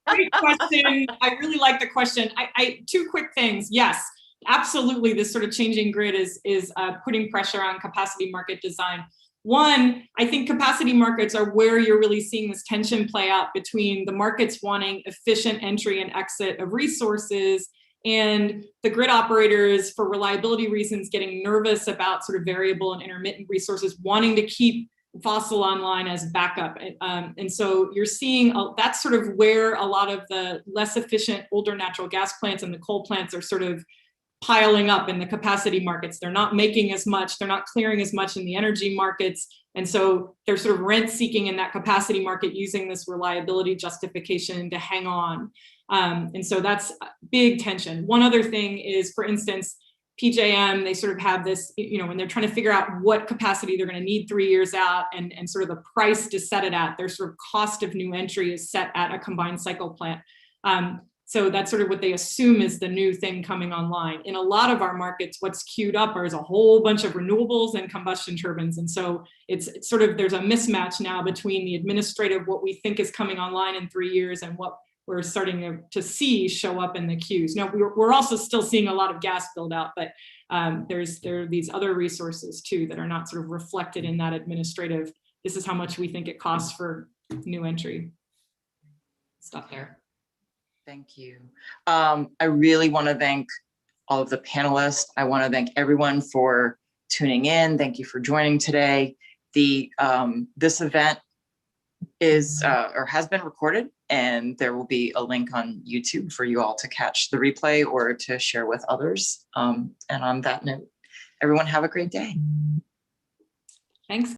Great question. I really like the question. I two quick things. Yes, absolutely. This sort of changing grid is putting pressure on capacity market design. One, I think capacity markets are where you're really seeing this tension play out between the markets wanting efficient entry and exit of resources and the grid operators, for reliability reasons, getting nervous about sort of variable and intermittent resources, wanting to keep fossil online as backup. And so you're seeing that's sort of where a lot of the less efficient older natural gas plants and the coal plants are sort of piling up in the capacity markets. They're not making as much, they're not clearing as much in the energy markets. And so they're sort of rent seeking in that capacity market using this reliability justification to hang on. And so that's big tension. One other thing is, for instance, PJM, they sort of have this, when they're trying to figure out what capacity they're going to need 3 years out and sort of the price to set it at, their sort of cost of new entry is set at a combined cycle plant. So that's sort of what they assume is the new thing coming online. In a lot of our markets, what's queued up is a whole bunch of renewables and combustion turbines. And so it's sort of, there's a mismatch now between the administrative, what we think is coming online in 3 years and what we're starting to see show up in the queues. Now, we're also still seeing a lot of gas build out, but there are these other resources too that are not sort of reflected in that administrative, this is how much we think it costs for new entry. Stop there. Thank you. I really want to thank all of the panelists. I want to thank everyone for tuning in. Thank you for joining today. This event is or has been recorded, and there will be a link on YouTube for you all to catch the replay or to share with others. And on that note, everyone have a great day. Thanks.